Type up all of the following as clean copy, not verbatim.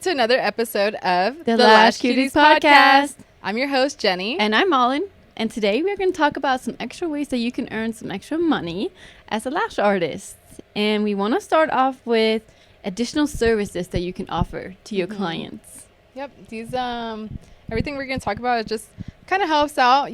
to another episode of the Lash Cuties Podcast. I'm your host, Jenny. And I'm Malin. And today we're going to talk about some extra ways that you can earn some extra money as a lash artist. And we want to start off with additional services that you can offer to your clients. Yep. These, everything we're going to talk about just kind of helps out,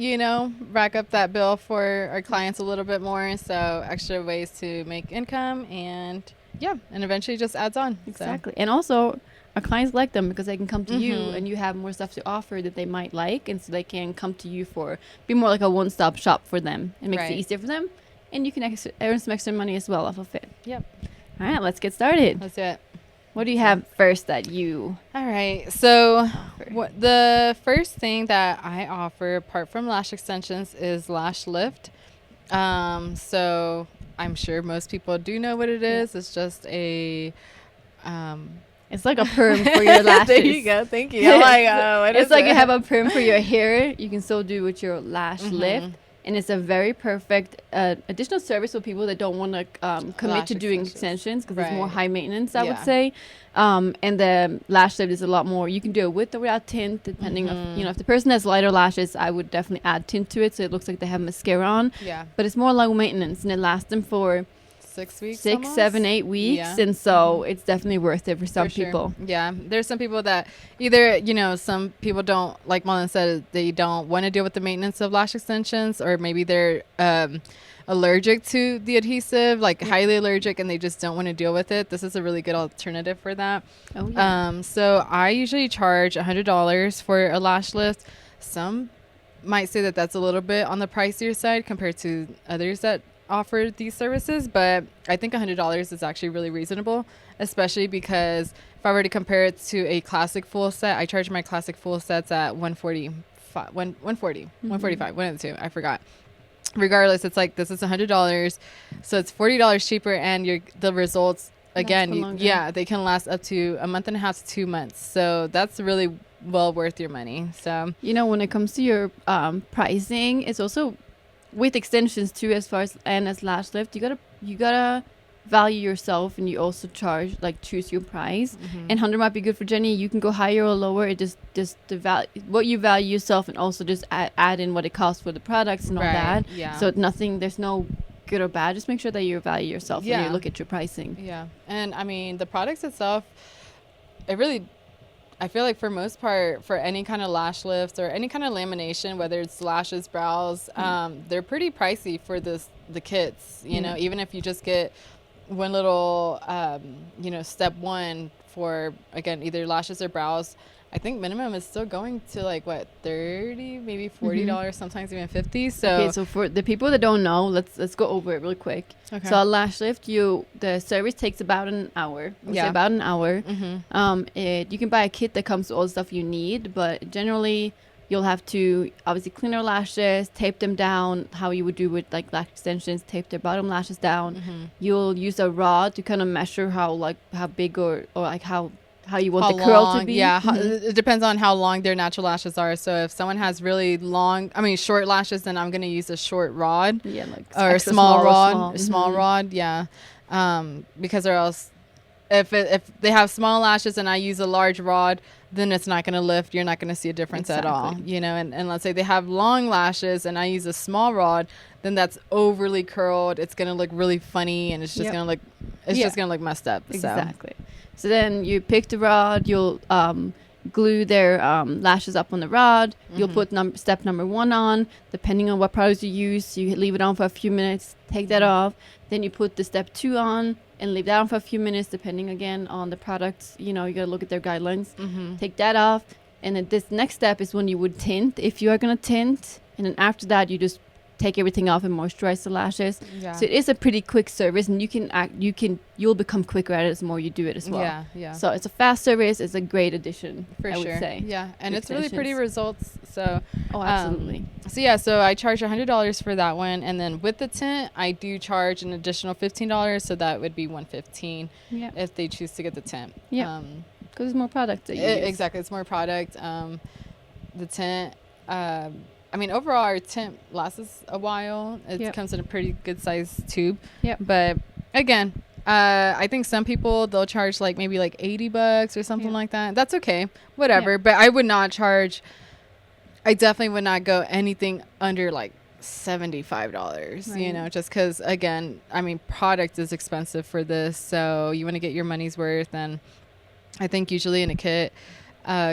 rack up that bill for our clients a little bit more. So extra ways to make income and eventually just adds on. Exactly. And also our clients like them because they can come to you and you have more stuff to offer that they might like. And so they can come to you be more like a one-stop shop for them. It makes it easier for them. And you can earn some extra money as well off of it. Yep. All right, let's get started. Let's do it. What do you have first that you All right. So the first thing that I offer apart from lash extensions is lash lift. So I'm sure most people do know what it is. It's just a it's like a perm for your lashes. There you go. Thank you. I'm like, what it's is like it? you have a perm for your hair. You can still do with your lash lift. And it's a very perfect additional service for people that don't want to commit to doing extensions because it's more high maintenance, I would say. And the lash lift is a lot more. You can do it with or without tint, depending on, if the person has lighter lashes, I would definitely add tint to it so it looks like they have mascara on. Yeah. But it's more low maintenance and it lasts them for 6 weeks, 6, 7, 8 weeks. Yeah. And so it's definitely worth it for some people. Yeah. There's some people that either, some people don't, like Mullen said, they don't want to deal with the maintenance of lash extensions, or maybe they're allergic to the adhesive, like highly allergic, and they just don't want to deal with it. This is a really good alternative for that. Oh, yeah. So I usually charge $100 for a lash lift. Some might say that that's a little bit on the pricier side compared to others that offer these services, but I think $100 is actually really reasonable, especially because if I were to compare it to a classic full set, I charge my classic full sets at $145, one of the two, I forgot. Regardless, it's like this is $100, so it's $40 cheaper, and the results again, they can last up to a month and a half to 2 months. So that's really well worth your money. So when it comes to your pricing, it's also with extensions too, as lash lift, you gotta value yourself, and you also choose your price. And 100 might be good for Jenny. You can go higher or lower. It just the what you value yourself, and also just add in what it costs for the products and all that. Yeah. So there's no good or bad. Just make sure that you value yourself when you look at your pricing. Yeah. And I mean, the products itself, I feel like for most part, for any kind of lash lifts or any kind of lamination, whether it's lashes, brows, they're pretty pricey for the kits. Even if you just get one little, step one for, again, either lashes or brows, I think minimum is still going to $30, maybe $40, sometimes even $50. So for the people that don't know, let's go over it real quick. Okay. So a lash lift, the service takes about an hour. About an hour. You can buy a kit that comes with all the stuff you need, but generally you'll have to obviously clean their lashes, tape them down how you would do with lash extensions, tape their bottom lashes down. You'll use a rod to kind of measure how big or how you want the curl to be. Yeah, it depends on how long their natural lashes are. So if someone has really short lashes, then I'm going to use a short rod. Yeah, or a small rod. Yeah, because or else if they have small lashes and I use a large rod, then it's not going to lift. You're not going to see a difference at all. And let's say they have long lashes and I use a small rod, then that's overly curled. It's going to look really funny, and it's just going to look just going to look messed up. Exactly. So then you pick the rod, you'll glue their lashes up on the rod. You'll put step number 1 on. Depending on what products you use, you leave it on for a few minutes, take that off. Then you put the step 2 on and leave that on for a few minutes, depending again on the products. You got to look at their guidelines. Take that off. And then this next step is when you would tint, if you are going to tint. And then after that, you just take everything off and moisturize the lashes. Yeah. So it is a pretty quick service, and you'll become quicker at it the more you do it as well. Yeah. So it's a fast service. It's a great addition, I would say. Yeah, and it's really pretty results. So absolutely. So I charge $100 for that one, and then with the tint, I do charge an additional $15. So that would be $115 if they choose to get the tint. Yeah. Because it's more product that you use. Exactly, it's more product. The tint. Overall, our tint lasts a while. It comes in a pretty good sized tube. But again, I think some people, they'll charge like maybe like $80 or something like that. That's okay. Whatever. Yeah. But I would not charge, I definitely would not go anything under like $75, you Right. know, just because, again, I mean, product is expensive for this. So you want to get your money's worth. And I think usually in a kit,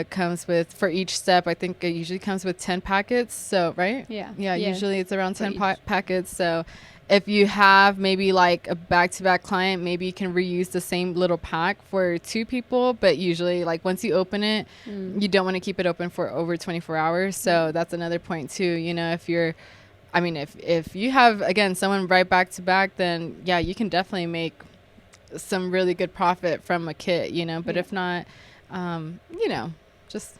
comes with, for each step, I think it usually comes with 10 packets. So, right? Yeah. Yeah, usually it's around For 10 each. packets. So if you have maybe like a back-to-back client, maybe you can reuse the same little pack for 2 people. But usually, like, once you open it, you don't want to keep it open for over 24 hours. So that's another point too. You know, if you're, I mean, if you have, again, someone right back to back, then yeah, you can definitely make some really good profit from a kit, you know. But if not, you know, just,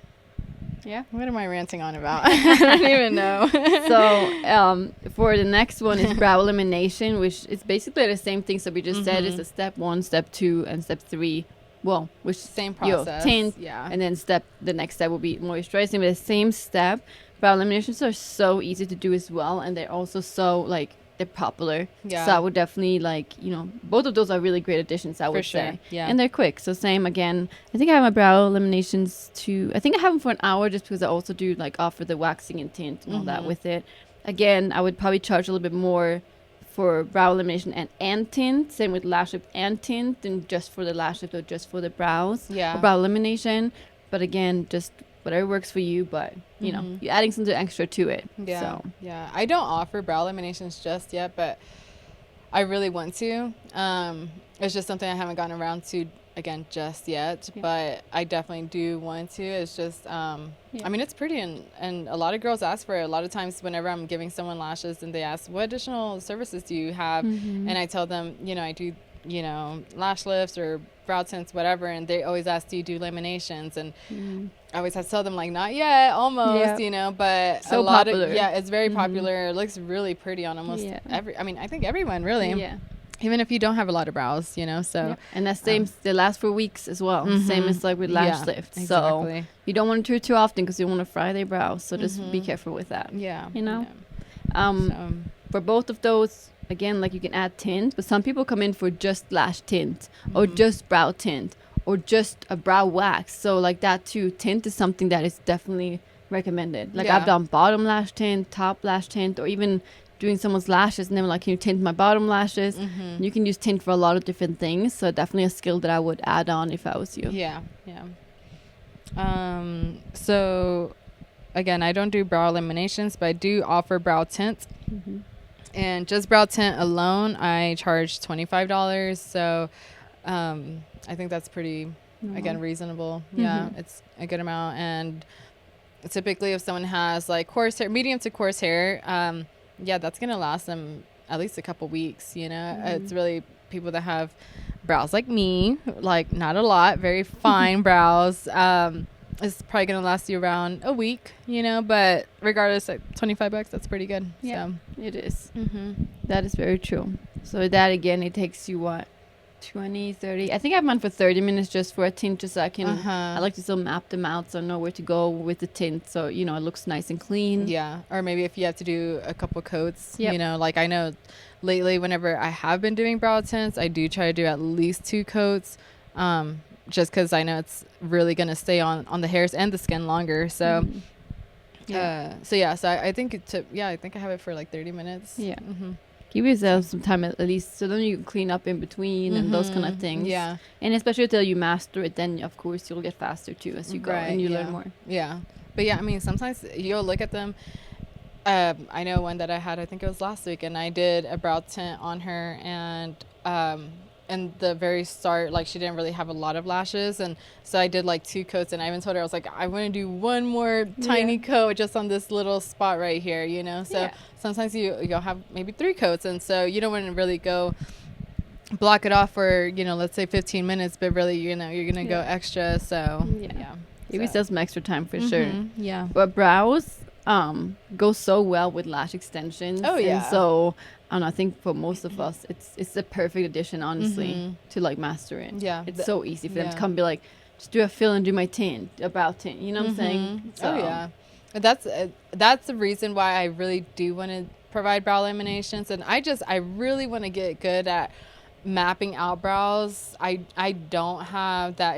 Yeah. what am I ranting on about? I don't even know. So for the next one is brow elimination, which is basically the same thing. So we just said it's a step 1, step 2, and step 3. Well, which Same you know, process. tint, Yeah. and then the next step will be moisturizing. But the same step. Brow eliminations are so easy to do as well, and they're also so like they're popular. Yeah. So I would definitely like, you know, both of those are really great additions. I would sure, say. yeah. And they're quick. So same again. I think I have my brow eliminations too. I think I have them for an hour just because I also do like offer the waxing and tint and all that with it. Again, I would probably charge a little bit more for brow elimination and tint. Same with lash lift and tint, than just for the lash lift or just for the brows. Yeah. Or brow elimination. But again, just whatever works for you. But you know, you're adding something extra to it. Yeah. So. Yeah. I don't offer brow eliminations just yet, but I really want to. It's just something I haven't gotten around to, again, just yet, but I definitely do want to. It's just, I mean, it's pretty, and a lot of girls ask for it. A lot of times whenever I'm giving someone lashes and they ask, what additional services do you have? And I tell them, you know, I do, you know, lash lifts or brow tints, whatever, and they always ask, do you do laminations? And I always have to tell them, like, not yet, almost, you know, but So a lot popular. of, it's very popular. It looks really pretty on almost I mean, I think everyone, really. Yeah. Even if you don't have a lot of brows, you know, so. And that same, they last for weeks as well. Same as like with lash lift. Exactly. So you don't want to do it too often because you want to fry their brows. So just be careful with that. Yeah. You know? So, For both of those, again, like you can add tint, but some people come in for just lash tint or just brow tint or just a brow wax. So like that too, tint is something that is definitely recommended. Like I've done bottom lash tint, top lash tint, or even doing someone's lashes and they were like, can you tint my bottom lashes? You can use tint for a lot of different things. So definitely a skill that I would add on if I was you. Yeah. So again, I don't do brow eliminations, but I do offer brow tint. And just brow tint alone, I charge $25. So I think that's pretty, again, reasonable. Yeah, it's a good amount. And typically if someone has like coarse hair, medium to coarse hair, that's going to last them at least a couple weeks, you know. It's really people that have brows like me, like not a lot, very fine brows. It's probably going to last you around a week, you know, but regardless, like $25, that's pretty good. Yeah, So. it is. That is very true. So that again, it takes you what? 20, 30. I think I have mine for 30 minutes just for a tint, just so I can, I like to still map them out so I know where to go with the tint. So, you know, it looks nice and clean. Yeah. Or maybe if you have to do a couple coats, you know, like I know lately whenever I have been doing brow tints, I do try to do at least 2 coats. Just because I know it's really going to stay on the hairs and the skin longer. So, so I think I think I have it for like 30 minutes. Yeah. Give yourself some time at least so then you can clean up in between and those kind of things. Yeah. And especially until you master it, then of course you'll get faster too as you go and you learn more. Yeah. But yeah, I mean, sometimes you'll look at them. I know one that I had, I think it was last week, and I did a brow tint on her, and in the very start, like she didn't really have a lot of lashes, and so I did like 2 coats, and I even told her, I was like, I want to do one more tiny coat just on this little spot right here, you know. So sometimes you'll have maybe 3 coats, and so you don't want to really go block it off for, you know, let's say 15 minutes, but really, you know, you're gonna go extra. So Give yourself some extra time for sure. Yeah. But brows go so well with lash extensions. Oh yeah. And so I think for most of us, it's the perfect addition, honestly, to like master it. Yeah. It's so easy for them to come be like, just do a fill and do my tint, a brow tint. You know what I'm saying? So, Oh yeah. That's the reason why I really do want to provide brow laminations, and I really want to get good at mapping out brows, I don't have that.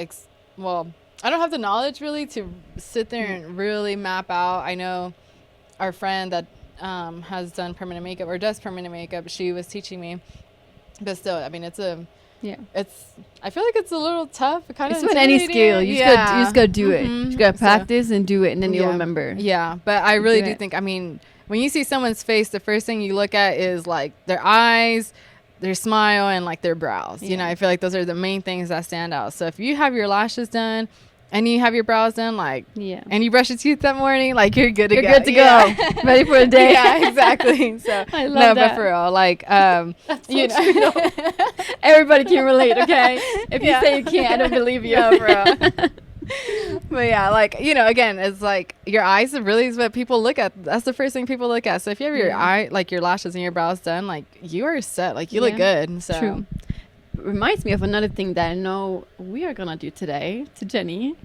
I don't have the knowledge really to sit there and really map out. I know our friend that has done permanent makeup or does permanent makeup. She was teaching me, but still, I mean, it's I feel like it's a little tough. It's with any skill. You just gotta do it. You just gotta practice and do it, and then you'll remember. Yeah, but I really do think, I mean, when you see someone's face, the first thing you look at is like their eyes, their smile, and like their brows. You know, I feel like those are the main things that stand out. So if you have your lashes done and you have your brows done, like, and you brush your teeth that morning, like, you're good to go. You're good to go. Ready for the day. Yeah, exactly. So I love that. But for real, like, you know, everybody can relate. Okay, if you say you can't, I don't believe you. No, for real. But yeah, like, you know, again, it's like your eyes really is what people look at. That's the first thing people look at. So if you have your eye, like your lashes and your brows done, like, you are set. Like, you look good. So true. Reminds me of another thing that I know we are gonna do today to Jenny.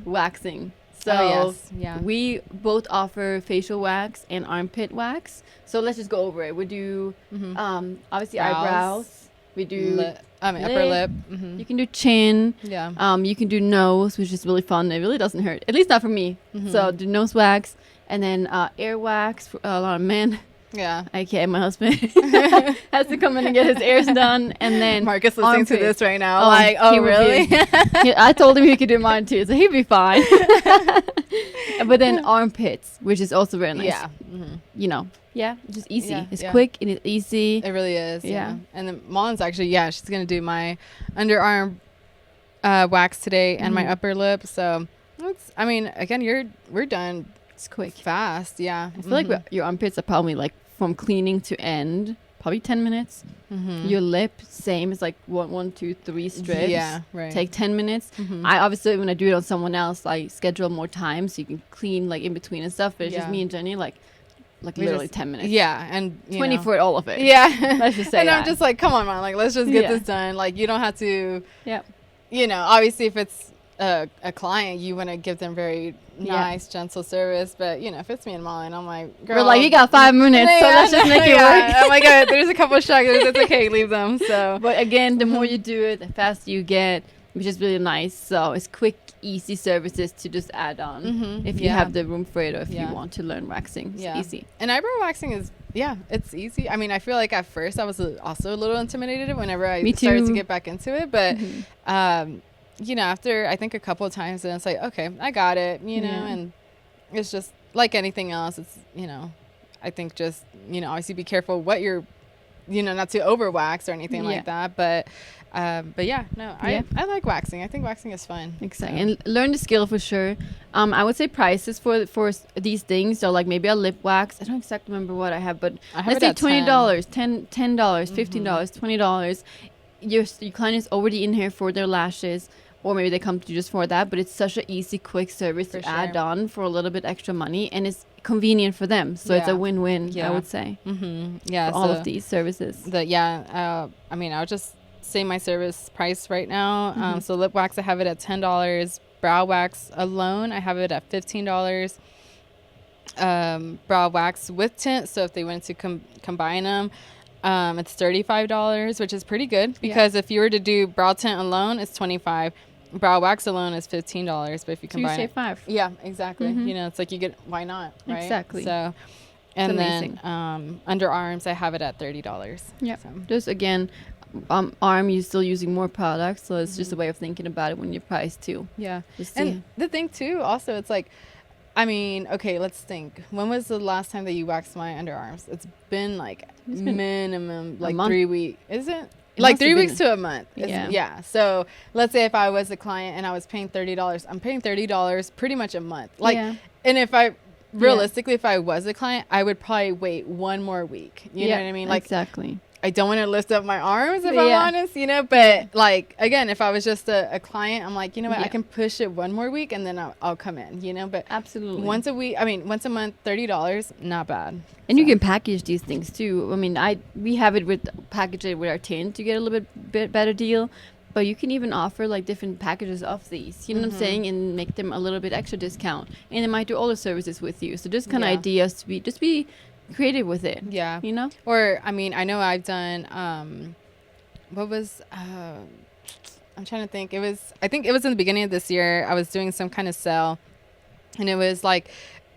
Waxing. So we both offer facial wax and armpit wax. So let's just go over it. We do obviously eyebrows. We do upper lip. You can do chin. You can do nose, which is really fun. It really doesn't hurt, at least not for me. So do nose wax, and then ear wax for a lot of men. Okay, my husband has to come in and get his ears done, and then Marcus listening to this right now, like, oh really? I told him he could do mine too, so he'd be fine. But then armpits, which is also very nice. You know, just easy. It's quick and it's easy. It really is. And then Molly's actually, she's gonna do my underarm wax today and my upper lip. So it's, I mean, again, we're done. It's quick, fast. I feel like your armpits are probably like from cleaning to end, probably 10 minutes. Your lip, same. It's like 1, 2, 3 strips. Take 10 minutes. I obviously, when I do it on someone else, I schedule more time so you can clean like in between and stuff. But it's just me and Jenny, like literally 10 minutes. And 20 for all of it. Let's just say. And I'm just like, come on, man. Like, let's just get this done. Like, you don't have to. You know, obviously, if it's a client, you want to give them very nice, gentle service. But, you know, if it's me and Molly, and I'm like, girl, we're like, you got 5 minutes, so let's just make it work. I'm like, there's a couple of stragglers. It's okay, leave them. So, but again, the more you do it, the faster you get, which is really nice. So it's quick, easy services to just add on if you have the room for it, or if you want to learn waxing. It's easy. And eyebrow waxing is, it's easy. I mean, I feel like at first I was also a little intimidated whenever I started to get back into it. But, you know, after I think a couple of times, then it's like, okay, I got it, you know, and it's just like anything else. It's, you know, I think just, you know, obviously be careful what you're, you know, not to over wax or anything like that. But I like waxing. I think waxing is fun. Exactly. So. And learn the skill for sure. I would say prices for these things are like maybe a lip wax. I don't exactly remember what I have, but let's say $20, $10, $15, $20. Your client is already in here for their lashes, or maybe they come to you just for that, but it's such an easy, quick service to add on for a little bit extra money, and it's convenient for them. So it's a win-win, I would say. For all of these services. I mean, I would just say my service price right now. So lip wax, I have it at $10. Brow wax alone, I have it at $15. Brow wax with tint, so if they wanted to combine them, it's $35, which is pretty good, because if you were to do brow tint alone, it's $25. Brow wax alone is $15, but if you combine, so you save $5. Yeah, exactly. You know, it's like you get, why not, right? Exactly. So, and then underarms, I have it at $30. Yeah. So. Just again, arm, you're still using more products, so it's just a way of thinking about it when you price too. Yeah. And the thing too, also, it's like, I mean, okay, let's think. When was the last time that you waxed my underarms? It's been like minimum like 3 weeks. Is it? Like 3 weeks to a month. Yeah. So let's say if I was a client and I was paying $30, I'm paying $30 pretty much a month. Like, and if I realistically, if I was a client, I would probably wait 1 more week. You know what I mean? Like, exactly. I don't want to lift up my arms if I'm honest, you know, but like, again, if I was just a client, I'm like, you know what, I can push it 1 more week and then I'll come in, you know, but absolutely once a month, $30, not bad. And you can package these things too. I mean, we have it package it with our tint to get a little bit better deal, but you can even offer like different packages of these, you know what I'm saying, and make them a little bit extra discount, and they might do all the services with you. So just kind of ideas to be creative with it, you know. Or I mean, I know I've done what was I'm trying to think. I think it was in the beginning of this year. I was doing some kind of sale, and it was like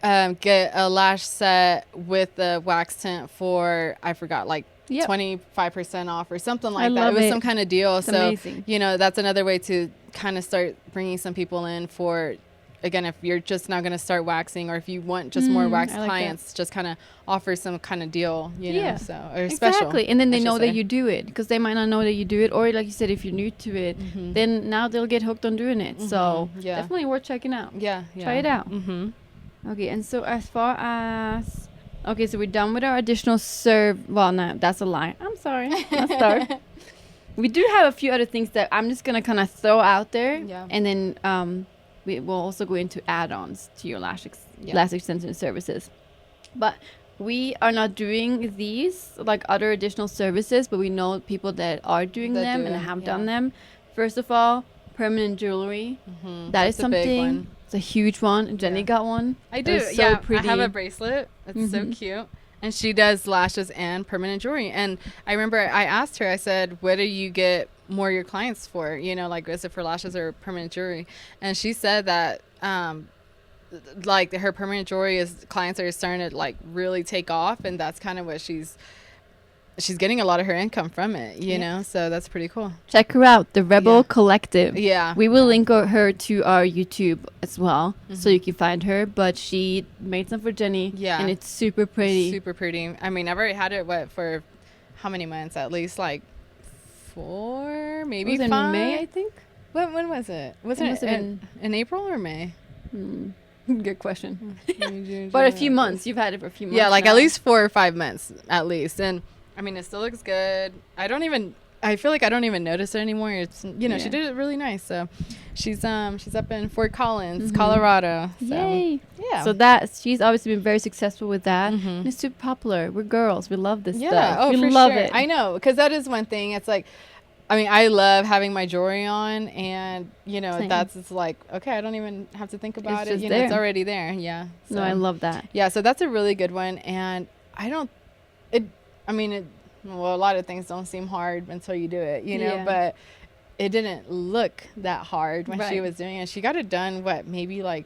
get a lash set with the wax tint for, I forgot, like 25% off or something like that. It was some kind of deal. It's amazing. You know, that's another way to kind of start bringing some people in for, again, if you're just not going to start waxing, or if you want just more wax clients, just kind of offer some kind of deal, you know, so, or special. Exactly. And then they know that you do it, because they might not know that you do it. Or like you said, if you're new to it, then now they'll get hooked on doing it. So definitely worth checking out. Yeah. Try it out. Okay. And so as far as, okay, so we're done with our additional well, no, that's a lie. I'm sorry. Let's start. We do have a few other things that I'm just going to kind of throw out there. Yeah. And then we will also go into add-ons to your lash extension services. But we are not doing these like other additional services, but we know people that are doing them and have done them. First of all, permanent jewelry. That is something. It's a huge one. Jenny got one. I do. So pretty. I have a bracelet. It's so cute. And she does lashes and permanent jewelry. And I remember I asked her, I said, what do you get more your clients for? You know, like, is it for lashes or permanent jewelry? And she said that, like, her permanent jewelry clients are starting to, like, really take off. And that's kind of what she's getting a lot of her income from it, you know? So that's pretty cool. Check her out, the Rebel Collective. Yeah. We will link her to our YouTube as well, so you can find her. But she made some for Jenny. Yeah. And it's super pretty. Super pretty. I mean, I've already had it, for how many months? At least, like, 4, maybe 5? In May, I think. When was it? Wasn't it in April or May? Good question. But a few months. You've had it for a few months. Yeah, like now. At least 4 or 5 months, at least. And I mean, it still looks good. I feel like I don't even notice it anymore. It's, you know, she did it really nice. So she's up in Fort Collins, Colorado. So, yay. Yeah. So she's obviously been very successful with that. And it's super popular. We're girls. We love this stuff. Yeah. Oh, we for love sure. it. I know. Because that is one thing. It's like, I mean, I love having my jewelry on, and, you know, it's like, okay, I don't even have to think about it. You know, it's already there. Yeah. So, no, I love that. Yeah. So that's a really good one. And well, a lot of things don't seem hard until you do it, you know, but it didn't look that hard when she was doing it. She got it done, maybe like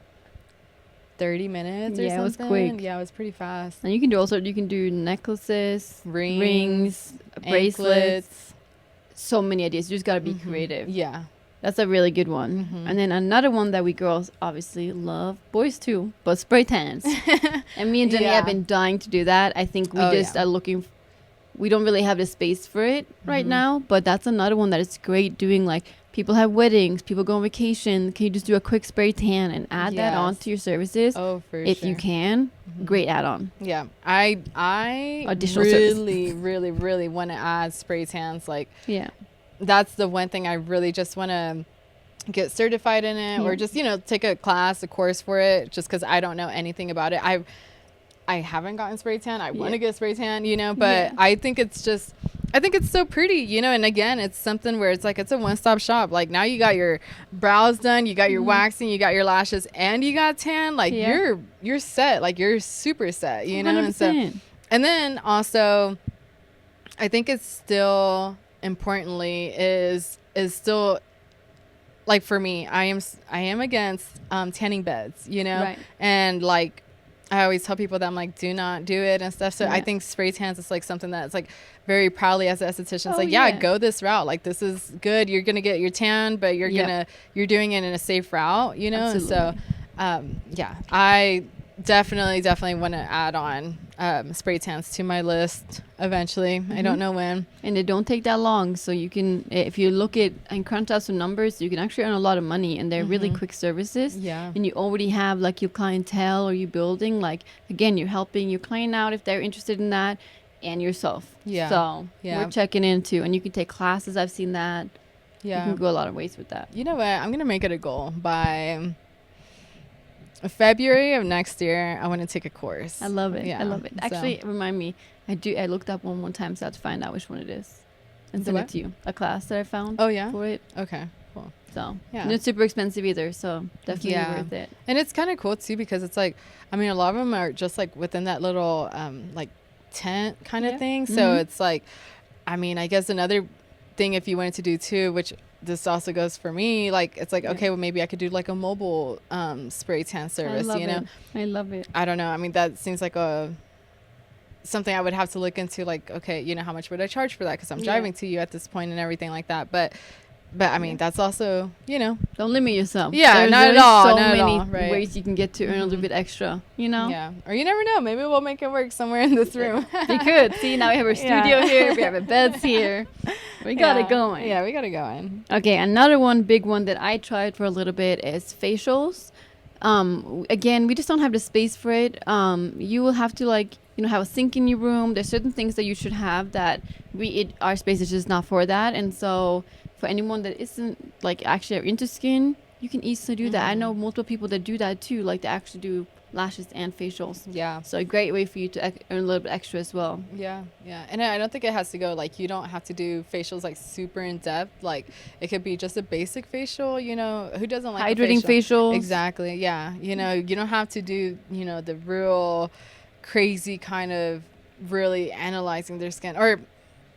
30 minutes or something. Yeah, it was quick. Yeah, it was pretty fast. And you can do necklaces, rings, bracelets. So many ideas. You just got to be creative. Yeah. That's a really good one. And then another one that we girls obviously love, boys too, but spray tans. And me and Jenny have been dying to do that. I think we are looking we don't really have the space for it right now, but that's another one that is great doing. Like, people have weddings, people go on vacation. Can you just do a quick spray tan and add that on to your services? Oh, for sure. If you can, great add-on. Yeah, I really want to add spray tans. Like, that's the one thing I really just want to get certified in it, or just, you know, take a course for it, just because I don't know anything about it. I haven't gotten spray tan. I want to get spray tan, you know, but I think it's so pretty, you know, and again, it's something where it's like, it's a one-stop shop. Like, now you got your brows done, you got your waxing, you got your lashes, and you got tan. Like, you're set. Like, you're super set, you know? 100%. And then also, I think it's still importantly is still, like, for me, I am against tanning beds, you know? Right. And, like, I always tell people that I'm like, do not do it and stuff. So I think spray tans is like something that's like very proudly as an esthetician. It's like, go this route. Like, this is good. You're going to get your tan, but you're doing it in a safe route, you know? Absolutely. And so, I definitely want to add on spray tans to my list eventually. I don't know when. And they don't take that long. So you can, if you look at and crunch out some numbers, you can actually earn a lot of money, and they're really quick services. Yeah. And you already have like your clientele, or you building, like, again, you're helping your client out if they're interested in that, and yourself. Yeah. So we're checking in too. And you can take classes. I've seen that. Yeah. You can go a lot of ways with that. You know what? I'm going to make it a goal by February of next year. I want to take a course. I love it. I love it. Actually, remind me. I looked up one time, so I have to find out which one it is and send it to you. A class that I found. Oh, yeah? For it. Okay, cool. So, and it's super expensive either, so definitely worth it. And it's kind of cool too, because it's like, I mean, a lot of them are just like within that little like tent kind of thing. So it's like, I mean, I guess another thing if you wanted to do too, which this also goes for me, like it's like okay, well maybe I could do like a mobile spray tan service, you know. I love it. I don't know, I mean that seems like a something I would have to look into, like okay, you know, how much would I charge for that, because I'm driving to you at this point and everything like that, but I mean that's also, you know, don't limit yourself. Not at all, so not many at all, right. ways you can get to earn a little bit extra, you know. Yeah, or you never know, maybe we'll make it work somewhere in this room. We could see, now we have our studio here, we have our beds here, we got it going. Yeah, we got it going. Okay, another big one that I tried for a little bit is facials. Again, we just don't have the space for it. You will have to like, you know, have a sink in your room. There's certain things that you should have that our space is just not for that. And so for anyone that isn't like actually into skin, you can easily do that. I know multiple people that do that too, like they actually do lashes and facials. Yeah. So a great way for you to earn a little bit extra as well. Yeah. And I don't think it has to go, like, you don't have to do facials like super in depth. Like it could be just a basic facial, you know, who doesn't like hydrating facials? Exactly. Yeah. You know, you don't have to do, you know, the real crazy kind of really analyzing their skin, or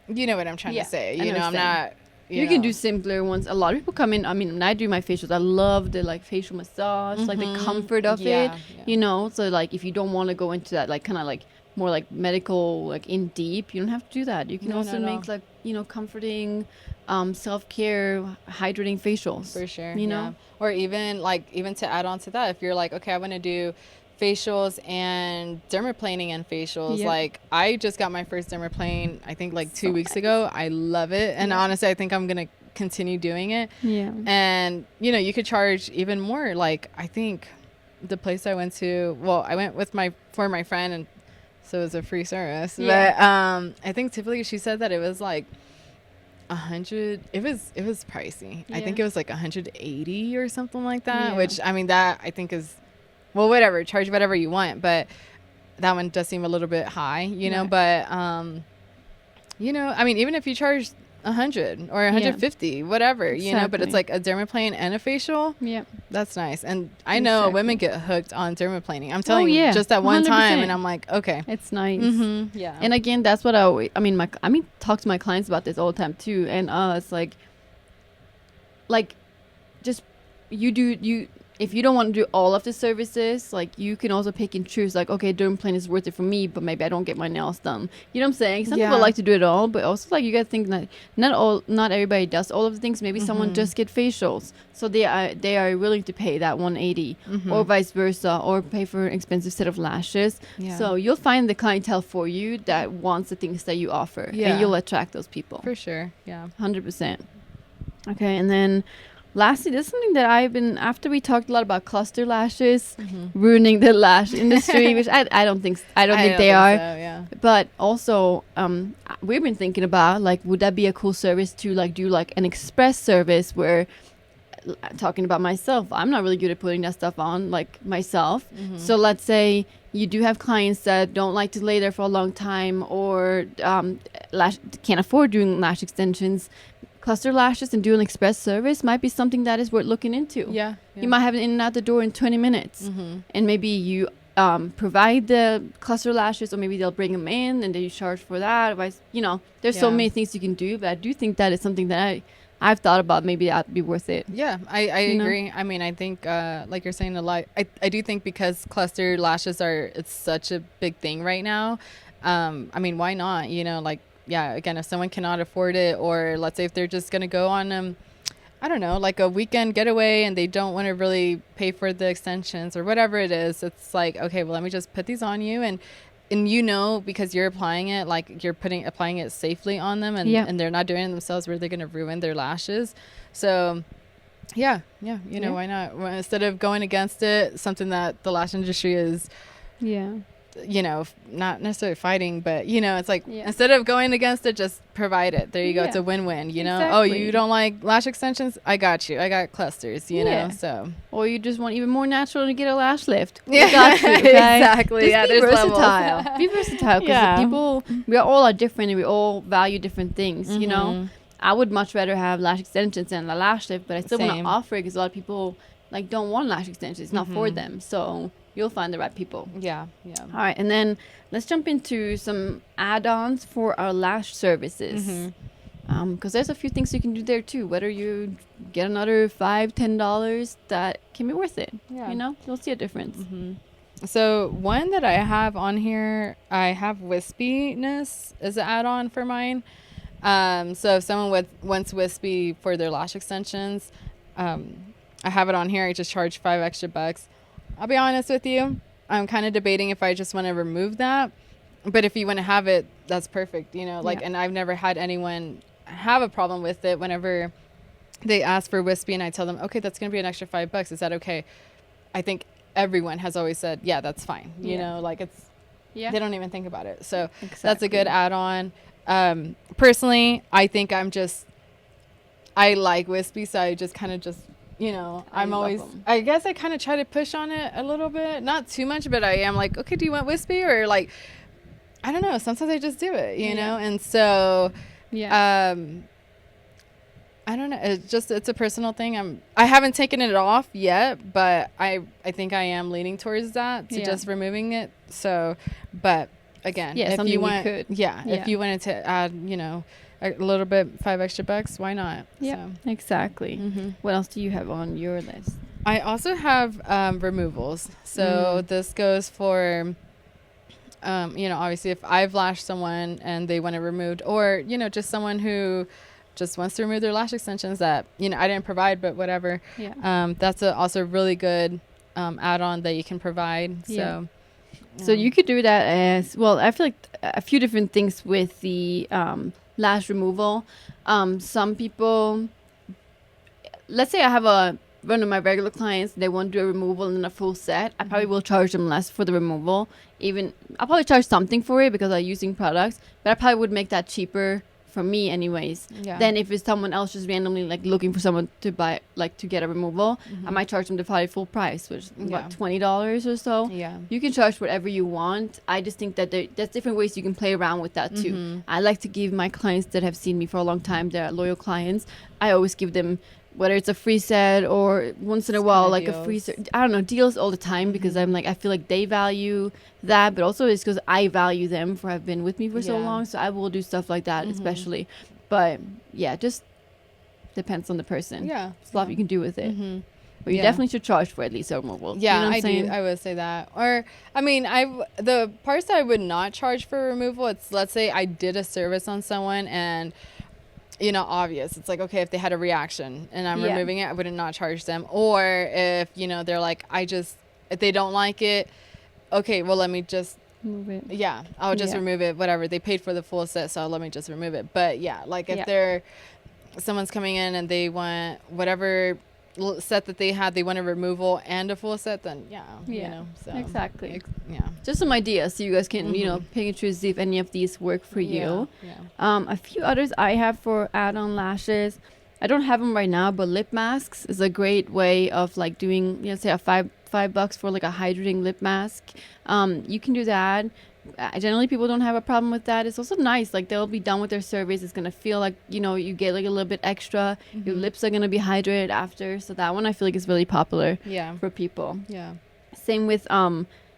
you know what I'm trying to say. You know, I'm not. You can do simpler ones. A lot of people come in. I mean, when I do my facials, I love the like facial massage, like the comfort of it. You know, so like if you don't want to go into that, like kind of like more like medical, like in deep, you don't have to do that. You can also make like, you know, comforting, self-care, hydrating facials. For sure. You know, or even to add on to that, if you're like, okay, I want to do facials and dermaplaning and facials. Like I just got my first dermaplane I think like 2 weeks ago. I love it, and honestly I think I'm gonna continue doing it. And you know, you could charge even more. Like I think the place I went to, well, I went with my friend, and so it was a free service, but I think typically she said that it was like 100. It was pricey. I think it was like 180 or something like that, which I mean that I think is, well, whatever, charge whatever you want, but that one does seem a little bit high, you know. But you know, I mean, even if you charge 100 or 150, whatever, you know, but it's like a dermaplane and a facial. That's nice. And I know women get hooked on dermaplaning. I'm telling you, just that one 100%. Time, and I'm like, okay, it's nice. And again, that's what I mean, talk to my clients about this all the time too, and it's like just if you don't want to do all of the services, like you can also pick and choose, like, okay, dermaplane is worth it for me, but maybe I don't get my nails done. You know what I'm saying? Some people like to do it all, but also like you gotta think that not everybody does all of the things. Maybe someone just get facials, so they are willing to pay that 180, or vice versa, or pay for an expensive set of lashes. So you'll find the clientele for you that wants the things that you offer, and you'll attract those people for sure. 100%. Okay, and then lastly, this is something that after we talked a lot about cluster lashes ruining the lash industry, which I don't think they are. So, but also, we've been thinking about, like, would that be a cool service to like do like an express service where, talking about myself, I'm not really good at putting that stuff on, like myself. So let's say you do have clients that don't like to lay there for a long time, or can't afford doing lash extensions. Cluster lashes and do an express service might be something that is worth looking into. You might have it in and out the door in 20 minutes, and maybe you provide the cluster lashes, or maybe they'll bring them in and then you charge for that. Otherwise, you know, there's so many things you can do, but I do think that is something that I've thought about. Maybe that'd be worth it. I agree. I mean, I think like you're saying a lot. I do think because cluster lashes it's such a big thing right now. I mean, why not? You know, like, again, if someone cannot afford it, or let's say if they're just going to go on, I don't know, like a weekend getaway, and they don't want to really pay for the extensions or whatever it is, it's like, okay, well, let me just put these on you. And you know, because you're applying it, like you're applying it safely on them, and they're not doing it themselves where they're going to ruin their lashes. So you know, why not? Well, instead of going against it, something that the lash industry is, you know, not necessarily fighting, but you know, it's like instead of going against it, just provide it. There you go. It's a win-win, you know. Oh, you don't like lash extensions? I got you. I got clusters, you know. So, or you just want even more natural to get a lash lift. I got you, okay? Exactly. Just be versatile. Be versatile, because people, we all are different, and we all value different things, you know. I would much rather have lash extensions than a lash lift, but I still want to offer it because a lot of people like don't want lash extensions. It's not for them. So you'll find the right people. All right, and then let's jump into some add-ons for our lash services. Because there's a few things you can do there too. Whether you get another $5-10, that can be worth it. Yeah. You know, you'll see a difference. So one that I have on here, I have wispiness as an add-on for mine. So if someone wants wispy for their lash extensions, I have it on here. I just charge $5 extra. I'll be honest with you. I'm kind of debating if I just want to remove that. But if you want to have it, that's perfect. You know, like, and I've never had anyone have a problem with it whenever they ask for wispy and I tell them, okay, that's going to be an extra $5. Is that okay? I think everyone has always said, yeah, that's fine. You know, like they don't even think about it. So that's a good add-on. Personally, I think I like wispy. So I just kind of you know, I guess I kind of try to push on it a little bit, not too much, but I am like, okay, do you want wispy? Or like, I don't know. Sometimes I just do it, you know? And so, I don't know. It's a personal thing. I haven't taken it off yet, but I think I am leaning towards that to just removing it. So, but again, if you want, if you wanted to add, you know, a little bit, $5 extra, why not? Yeah, so. Exactly. What else do you have on your list? I also have removals. So this goes for, you know, obviously if I've lashed someone and they want it removed, or, you know, just someone who just wants to remove their lash extensions that, you know, I didn't provide, but whatever. That's also really good add-on that you can provide. So you could do that as well. I feel like a few different things with the lash removal. Some people, let's say I have one of my regular clients, they want to do a removal and then a full set. I probably will charge them less for the removal. I'll probably charge something for it because I'm using products, but I probably would make that cheaper for me anyways. Then if it's someone else just randomly like looking for someone to buy, like to get a removal, I might charge them the probably full price, which is what, $20 or so. You can charge whatever you want. I just think that there's different ways you can play around with that too. I like to give my clients that have seen me for a long time, they're loyal clients, I always give them, whether it's a free set or once in a while like deals. A free set, I don't know, deals all the time, because I'm like, I feel like they value that, but also it's because I value them for have been with me for so long, so I will do stuff like that especially. But yeah, just depends on the person. There's a lot you can do with it. But you definitely should charge for at least a removal. You know what I'm saying? I would say that. Or I mean, the parts that I would not charge for removal, it's, let's say I did a service on someone and, you know, obvious. It's like, okay, if they had a reaction and I'm removing it, I wouldn't not charge them. Or if, you know, they're like, if they don't like it, okay, well, let me just move it. Yeah, I'll just remove it, whatever. They paid for the full set, so let me just remove it. But yeah, like if someone's coming in and they want whatever set that they had, they want a removal and a full set, then you know, so exactly. Just some ideas so you guys can you know, pick and choose, see if any of these work for you. A few others I have for add-on lashes, I don't have them right now, but lip masks is a great way of like doing, you know, say a $5 for like a hydrating lip mask. You can do that. Generally people don't have a problem with that. It's also nice, like they'll be done with their service, it's gonna feel like, you know, you get like a little bit extra, your lips are gonna be hydrated after, so that one I feel like is really popular for people. Same with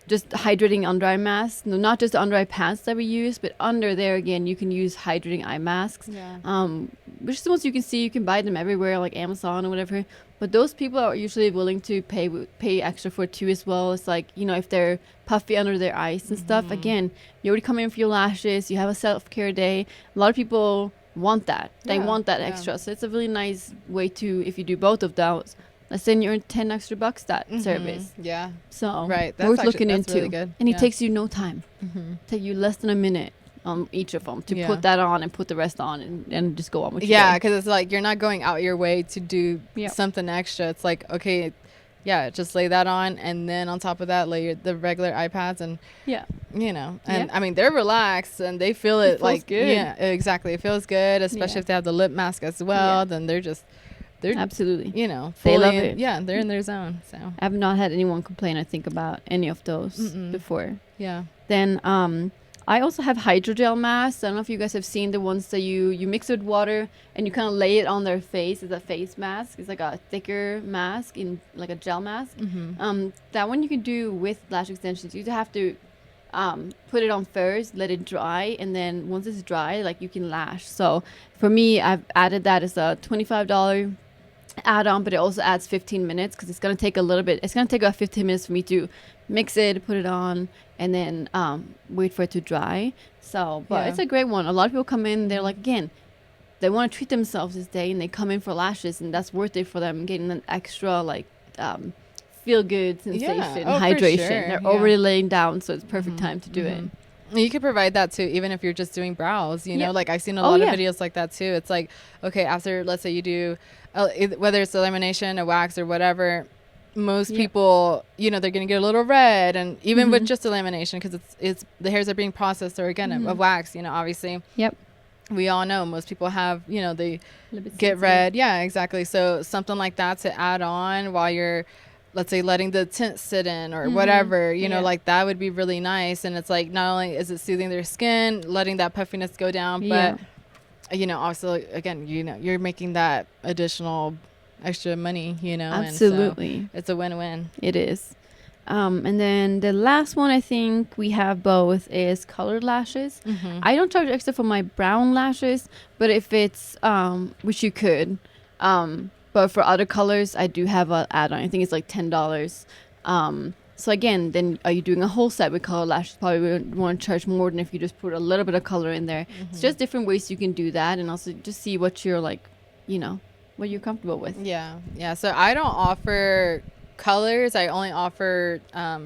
just hydrating under eye masks. No, not just the under eye pads that we use, but under there again you can use hydrating eye masks, which is the ones you can see, you can buy them everywhere like Amazon or whatever. But those people are usually willing to pay extra for it too as well. It's like, you know, if they're puffy under their eyes and stuff, again, you already come in for your lashes, you have a self-care day. A lot of people want that. They want that extra. So it's a really nice way to, if you do both of those, let's say you earn $10 extra that service. So that's worth looking into. Really good. And it takes you no time. Take you less than a minute on each of them to put that on and put the rest on and just go on with your day. Because it's like you're not going out your way to do something extra. It's like, okay, just lay that on, and then on top of that lay the regular iPads, and you know, and I mean they're relaxed and they feel it like good. Exactly, it feels good, especially if they have the lip mask as well. Then they're absolutely, you know, they love it. They're in their zone. So I've not had anyone complain, I think, about any of those before. Then I also have hydrogel masks. I don't know if you guys have seen the ones that you mix with water and you kind of lay it on their face. It's a face mask. It's like a thicker mask, in like a gel mask. That one you can do with lash extensions. You have to put it on first, let it dry, and then once it's dry, like you can lash. So for me, I've added that as a $25 add-on, but it also adds 15 minutes because it's going to take a little bit. It's going to take about 15 minutes for me to mix it, put it on, and then wait for it to dry. So, but it's a great one. A lot of people come in, they're like, again, they want to treat themselves this day, and they come in for lashes, and that's worth it for them, getting an extra like feel good sensation, hydration. Sure. They're already laying down, so it's perfect time to do it. You could provide that too, even if you're just doing brows, you know, like I've seen a lot of videos like that too. It's like, okay, after, let's say you do, whether it's a lamination, a wax or whatever, most people, you know, they're going to get a little red, and even with just a lamination, because it's the hairs are being processed, or again, a wax, you know, obviously. Yep. We all know most people have, you know, they get red. Yeah, exactly. So something like that to add on while you're, let's say, letting the tint sit in or whatever, you know, like that would be really nice. And it's like, not only is it soothing their skin, letting that puffiness go down, but, you know, also, again, you know, you're making that additional extra money, you know. Absolutely. And so it's a win-win. It is. And then the last one I think we have both is colored lashes. I don't charge extra for my brown lashes, but if it's, which you could, but for other colors, I do have an add-on. I think it's like $10. So again, then are you doing a whole set with colored lashes? Probably would want to charge more than if you just put a little bit of color in there. It's just different ways you can do that, and also just see what you're like, you know, what you're comfortable with. Yeah. So I don't offer colors. I only offer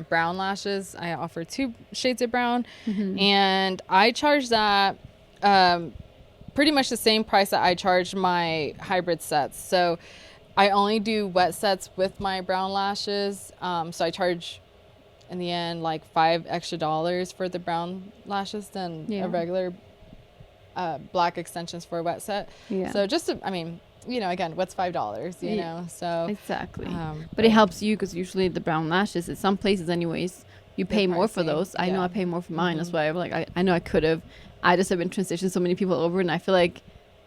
brown lashes. I offer 2 shades of brown, and I charge that pretty much the same price that I charge my hybrid sets. So I only do wet sets with my brown lashes. So I charge, in the end, like $5 extra for the brown lashes than a regular black extensions for a wet set. So just to, I mean, you know, again, what's $5, you know? So exactly. But it helps you, because usually the brown lashes, at some places anyways, you pay more for those. I know I pay more for mine. That's why I'm like, I know I could have. I just have been transitioning so many people over, and I feel like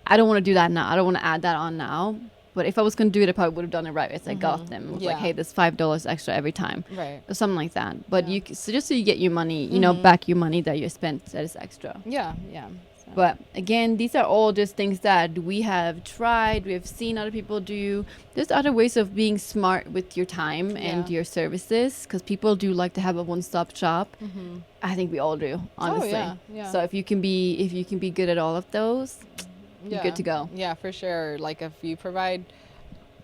I don't want to do that now. I don't want to add that on now. But if I was going to do it, I probably would have done it right as I got them. It was like, hey, there's $5 extra every time. Right. Or something like that. But you, so just so you get your money, you know, back your money that you spent that is extra. Yeah. But again, these are all just things that we have tried, we have seen other people do. There's other ways of being smart with your time and your services, because people do like to have a one-stop shop. I think we all do, honestly. So if you can be good at all of those, you're good to go. Yeah, for sure. Like if you provide,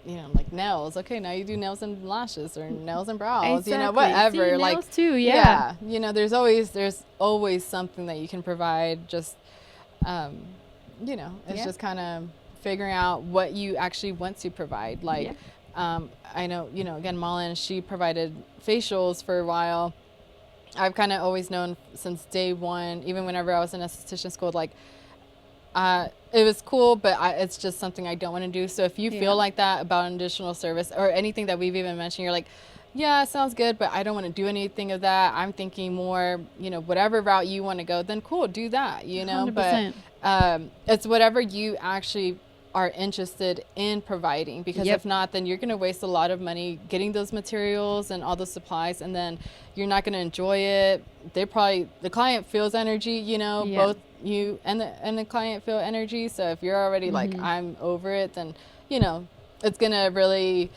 you know, like nails, okay, now you do nails and lashes, or nails and brows, you know, whatever. See, like nails too, you know, there's always something that you can provide. Just you know, it's just kind of figuring out what you actually want to provide. Like I know, you know, again, Malin, she provided facials for a while. I've kind of always known since day one, even whenever I was in esthetician school, like it was cool, but it's just something I don't want to do. So if you feel like that about an additional service or anything that we've even mentioned, you're like, yeah, it sounds good, but I don't want to do anything of that. I'm thinking more, you know, whatever route you want to go, then cool, do that, you know. 100%. But it's whatever you actually are interested in providing, because if not, then you're going to waste a lot of money getting those materials and all those supplies, and then you're not going to enjoy it. The client feels energy, you know, both you and the client feel energy. So if you're already like, I'm over it, then, you know, it's going to really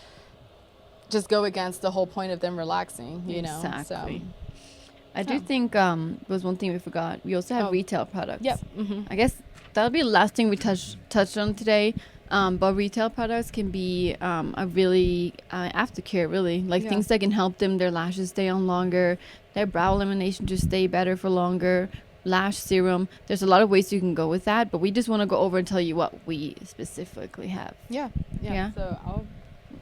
just go against the whole point of them relaxing, you know. Exactly. So I do think was one thing we forgot. We also have retail products. I guess that'll be the last thing we touched on today. But retail products can be a really aftercare, really, like things that can help their lashes stay on longer, their brow elimination to stay better for longer, lash serum. There's a lot of ways you can go with that, but we just want to go over and tell you what we specifically have. Yeah. So I'll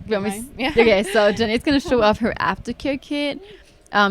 Okay, so Jenny's going to show off her aftercare kit.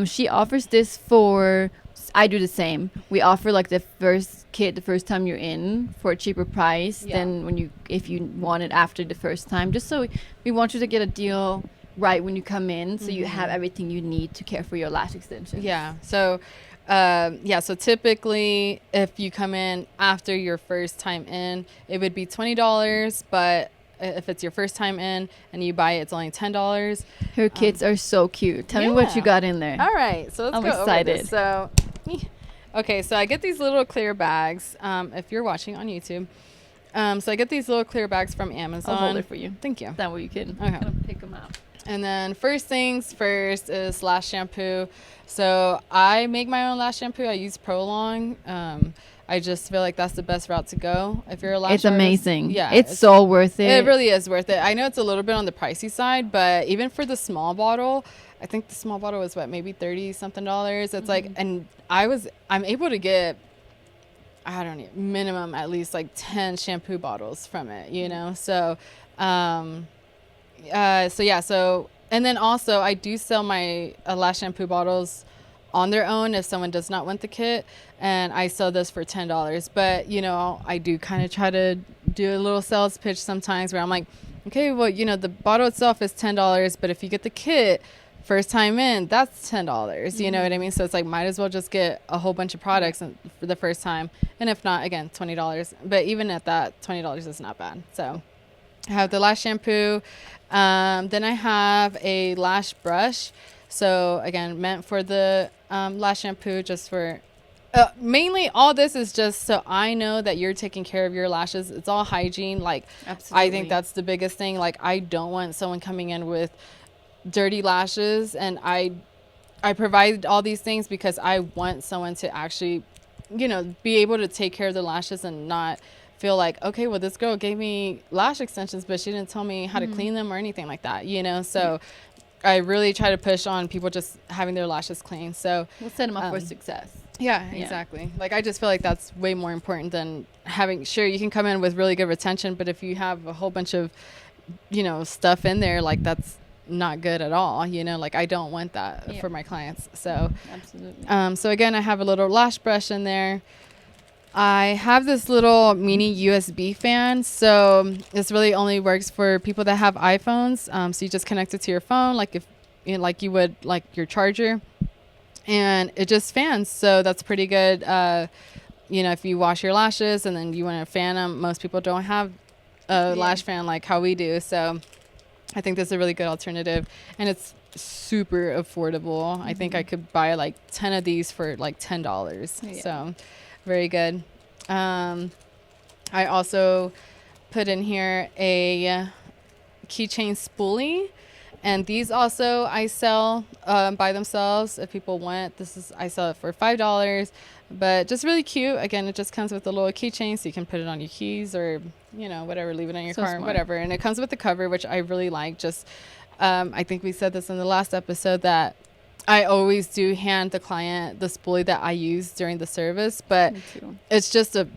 She offers this for, I do the same. We offer like the first kit the first time you're in for a cheaper price than if you want it after the first time. Just so we want you to get a deal right when you come in, so you have everything you need to care for your lash extensions. So so typically if you come in after your first time in, it would be $20, but if it's your first time in and you buy it, it's only $10. Her kits are so cute. Tell me what you got in there. All right, so let's go excited. over this. So Okay, so I get these little clear bags. If you're watching on YouTube, so I get these little clear bags from Amazon. I'll hold it for you. Thank you. That way you can pick them out. And then first things first is Lash shampoo. So I make my own Lash shampoo. I use Prolong. I just feel like that's the best route to go if you're a lash It's artist. amazing. Yeah, it's so worth it. It really is worth it. I know it's a little bit on the pricey side, but even for the small bottle, I think the small bottle was maybe $30 something. It's like, and I'm able to get, I don't know, minimum at least like 10 shampoo bottles from it, you know? So, and then also I do sell my Lash shampoo bottles on their own if someone does not want the kit, and I sell this for $10. But you know, I do kind of try to do a little sales pitch sometimes where I'm like, okay, well, you know, the bottle itself is $10, but if you get the kit first time in, that's $10. You know what I mean? So it's like, might as well just get a whole bunch of products for the first time, and if not, again, $20. But even at that, $20 is not bad. So I have the Lash shampoo. Then I have a lash brush. So again, meant for the lash shampoo, just for mainly all this is just so I know that you're taking care of your lashes. It's all hygiene. Like, absolutely. I think that's the biggest thing. Like, I don't want someone coming in with dirty lashes, and I provide all these things because I want someone to actually, you know, be able to take care of their lashes and not feel like, okay, well, this girl gave me lash extensions, but she didn't tell me how to clean them or anything like that, you know? So I really try to push on people just having their lashes clean. So we'll set them up for success. Yeah, exactly. Like, I just feel like that's way more important than having, sure, you can come in with really good retention, but if you have a whole bunch of, you know, stuff in there, like, that's not good at all, you know? Like, I don't want that for my clients. So absolutely. So again, I have a little lash brush in there. I have this little mini USB fan. So this really only works for people that have iPhones. So you just connect it to your phone, like if, you know, like you would like your charger, and it just fans. So that's pretty good. You know, if you wash your lashes and then you want to fan them, most people don't have a lash fan like how we do. So I think this is a really good alternative, and it's super affordable. I think I could buy like 10 of these for like $10. So very good. I also put in here a keychain spoolie, and these also I sell by themselves if people want. I sell it for $5, but just really cute. Again, it just comes with a little keychain, so you can put it on your keys or, you know, whatever, leave it on your car, whatever. And it comes with the cover, which I really like. Just I think we said this in the last episode that I always do hand the client the spoolie that I use during the service, but it's just a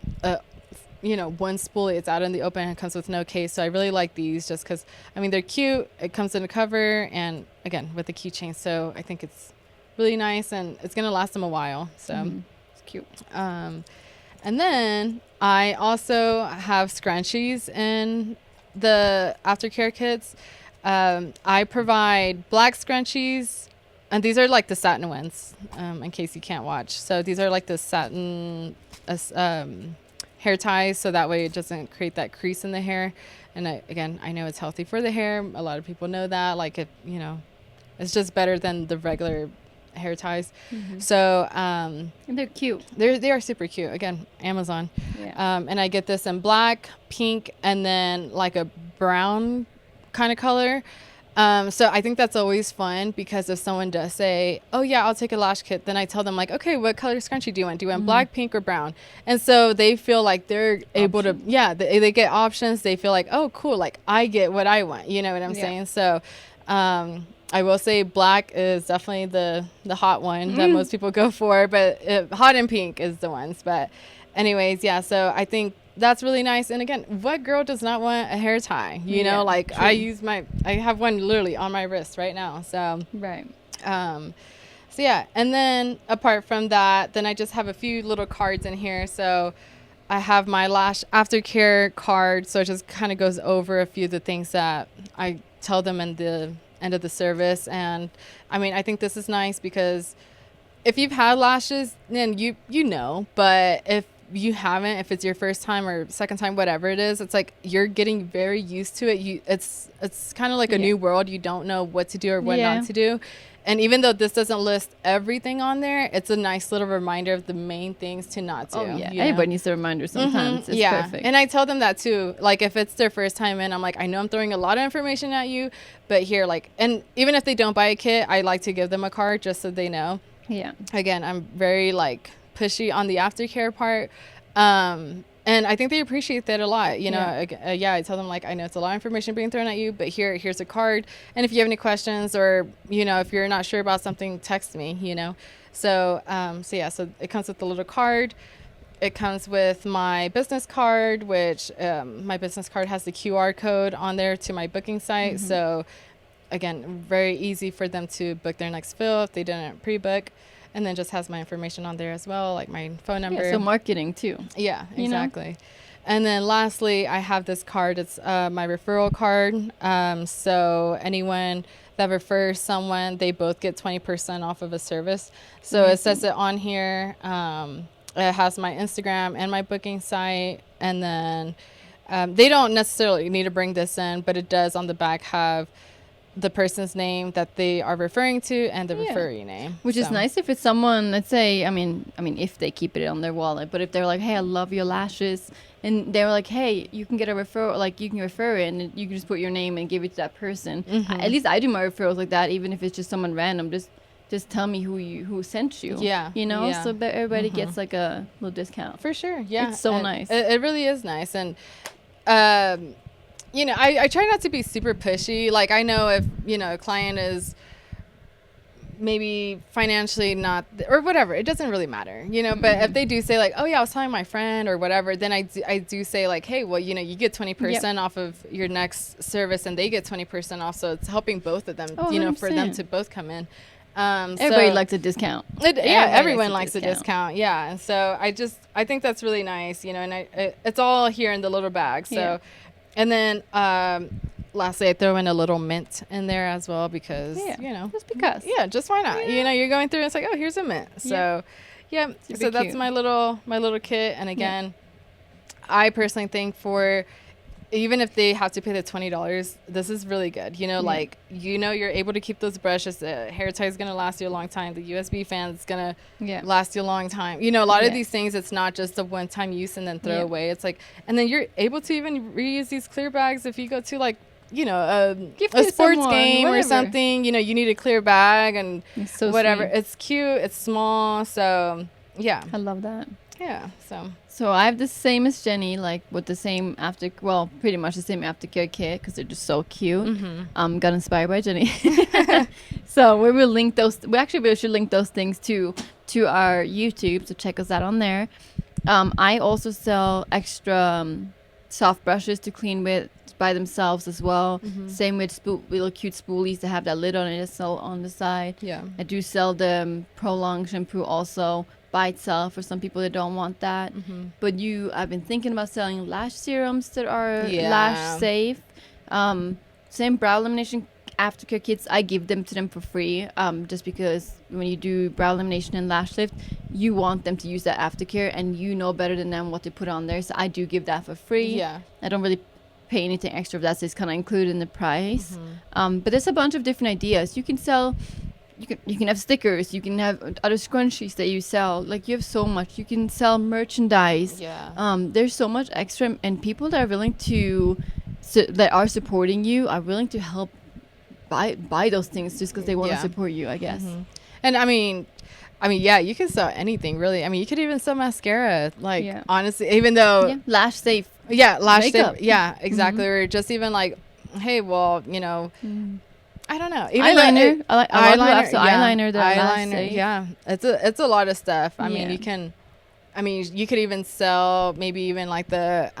you know, one spoolie. It's out in the open and it comes with no case. So I really like these just because, I mean, they're cute. It comes in a cover and, again, with the keychain. So I think it's really nice and it's going to last them a while. So it's cute. And then I also have scrunchies in the aftercare kits. I provide black scrunchies. And these are like the satin ones, in case you can't watch. So these are like the satin hair ties, so that way it doesn't create that crease in the hair. And again, I know it's healthy for the hair. A lot of people know that. Like, it, you know, it's just better than the regular hair ties. So and they're cute. They are super cute. Again, Amazon. And I get this in black, pink, and then like a brown kind of color. So I think that's always fun because if someone does say, oh yeah, I'll take a lash kit, then I tell them like, okay, what color scrunchie do you want? Do you want black, pink, or brown? And so they feel like they're able to, they get options. They feel like, oh cool, like I get what I want. You know what I'm saying? So, I will say black is definitely the hot one that most people go for, but hot and pink is the ones. But anyways, so I think that's really nice. And again, what girl does not want a hair tie? You know, like true. I have one literally on my wrist right now. So, so yeah. And then apart from that, then I just have a few little cards in here. So I have my lash aftercare card. So it just kind of goes over a few of the things that I tell them in the end of the service. And I mean, I think this is nice because if you've had lashes, then you know, but if you haven't, if it's your first time or second time, whatever it is, it's like you're getting very used to it. It's kind of like a new world. You don't know what to do or what not to do. And even though this doesn't list everything on there, it's a nice little reminder of the main things to not do. Oh, yeah. Everybody needs a reminder sometimes. It's perfect. And I tell them that too. Like, if it's their first time in, I'm like, I know I'm throwing a lot of information at you, but here, like, and even if they don't buy a kit, I like to give them a card just so they know. Yeah. Again, I'm very, like, pushy on the aftercare part. And I think they appreciate that a lot. You know, I tell them, like, I know it's a lot of information being thrown at you, but here's a card. And if you have any questions or, you know, if you're not sure about something, text me, you know. So it comes with a little card. It comes with my business card, which my business card has the QR code on there to my booking site. Mm-hmm. So, again, very easy for them to book their next fill if they didn't pre-book. And then just has my information on there as well, like my phone number. Yeah, so marketing too. Yeah, exactly. You know? And then lastly, I have this card. It's my referral card. So anyone that refers someone, they both get 20% off of a service. So it says it on here. It has my Instagram and my booking site. And then they don't necessarily need to bring this in, but it does on the back have the person's name that they are referring to and the referee name, which is nice if it's someone, let's say, I mean if they keep it on their wallet, but if they're like, hey, I love your lashes, and they're like, hey, you can get a referral, like you can refer it and you can just put your name and give it to that person. At least I do my referrals like that, even if it's just someone random. Just tell me who sent you. You know, so that everybody gets like a little discount. For sure. Yeah, it's so nice. It really is nice. And you know, I try not to be super pushy. Like, I know if, you know, a client is maybe financially not, or whatever, it doesn't really matter, you know, but if they do say like, oh yeah, I was telling my friend or whatever, then I do say like, hey, well, you know, you get 20% off of your next service and they get 20% off. So it's helping both of them, you know, 100%. For them to both come in. Everybody likes a discount. Everyone likes a discount. Yeah. And so I think that's really nice, you know, and it's all here in the little bag. So, and then, lastly, I throw in a little mint in there as well because, you know. Just because. Yeah, just why not? You know, you're going through and it's like, oh, here's a mint. So, so that's my little kit. And again, I personally think for, even if they have to pay the $20, this is really good. You know, like, you know, you're able to keep those brushes. The hair tie is going to last you a long time. The USB fan is going to last you a long time. You know, a lot of these things, it's not just a one-time use and then throw away. It's like, and then you're able to even reuse these clear bags if you go to, like, you know, a sports game or something. You know, you need a clear bag and whatever. Sweet. It's cute. It's small. So, yeah. I love that. Yeah, so I have the same as Jenny, like with the same pretty much the same aftercare kit because they're just so cute. Got inspired by Jenny. So we will link those. We should link those things to our YouTube, so check us out on there. I also sell extra soft brushes to clean with by themselves as well. Same with little cute spoolies that have that lid on it as well on the side. I do sell the Prolong shampoo also by itself for some people that don't want that. But I've been thinking about selling lash serums that are lash safe. Same brow lamination aftercare kits, I give them to them for free, just because when you do brow lamination and lash lift, you want them to use that aftercare and you know better than them what to put on there, so I do give that for free. I don't really pay anything extra, that's just kind of included in the price. But there's a bunch of different ideas. You can sell, you can have stickers, you can have other scrunchies that you sell, like you have so much. You can sell merchandise. There's so much extra, and people that are willing to that are supporting you are willing to help buy those things just because they want to support you, I guess. And I mean, yeah, you can sell anything, really. I mean, you could even sell mascara, like, honestly, even though lash safe. Lash makeup. safe. Yeah, exactly. Or just even like, hey, well, you know, I don't know. Even eyeliner. Eyeliner. Eyeliner. Lash safe. Yeah, it's a lot of stuff. I mean, you could even sell maybe even like the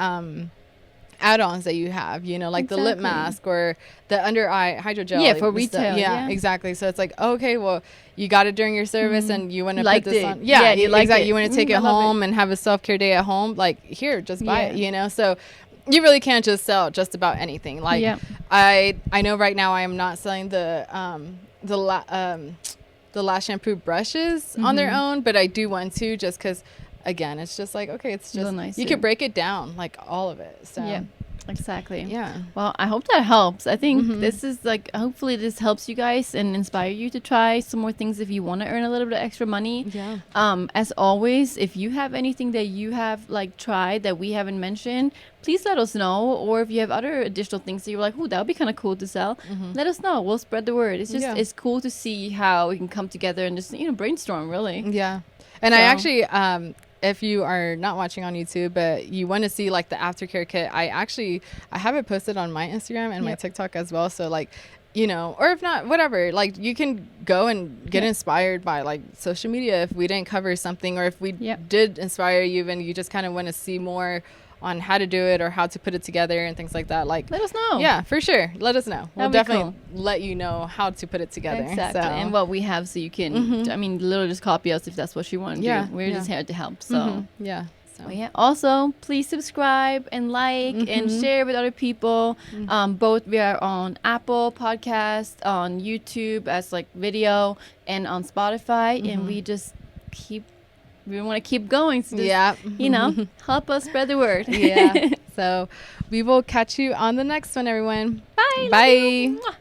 add-ons that you have, you know, like the lip mask or the under eye hydrogel. Yeah, for retail. Yeah, exactly. So it's like, okay, well, you got it during your service and you want to put this on. Yeah, you like it. You want to take it home and have a self-care day at home. Like, here, just buy it, you know? So you really can't just sell just about anything. Like, I know right now I am not selling the lash shampoo brushes on their own, but I do want to, just because again, it's just like, okay, it's Real just nice, you yeah. could break it down, like all of it. So Yeah. Exactly. yeah. Well, I hope that helps. I think Mhm. this is like, hopefully this helps you guys and inspire you to try some more things if you want to earn a little bit of extra money. Yeah. As always, if you have anything that you have like tried that we haven't mentioned, please let us know. Or if you have other additional things that you're like, oh, that would be kind of cool to sell, let us know. We'll spread the word. It's just, Yeah. it's cool to see how we can come together and just, brainstorm really. Yeah. And So- I actually, if you are not watching on YouTube, but you want to see like the aftercare kit, I have it posted on my Instagram and my Yep. TikTok as well. So like, or if not, whatever, like you can go and get Yep. inspired by like social media if we didn't cover something, or if we Yep. did inspire you and you just kind of want to see more on how to do it or how to put it together and things like that. Like, Let us know. yeah, for sure. Let us know. We'll That'd be definitely let you know how to put it together. Exactly. So. And what we have, so you can, literally just copy us if that's what you want to Yeah, do. We're yeah. just here to help. So, Yeah. So. well, yeah. Also, please subscribe and like and share with other people. Both we are on Apple Podcast, on YouTube as like video, and on Spotify. And we want to keep going. So just, Yeah. help us spread the word. Yeah. So we will catch you on the next one, everyone. Bye. Bye. Love you. Mwah.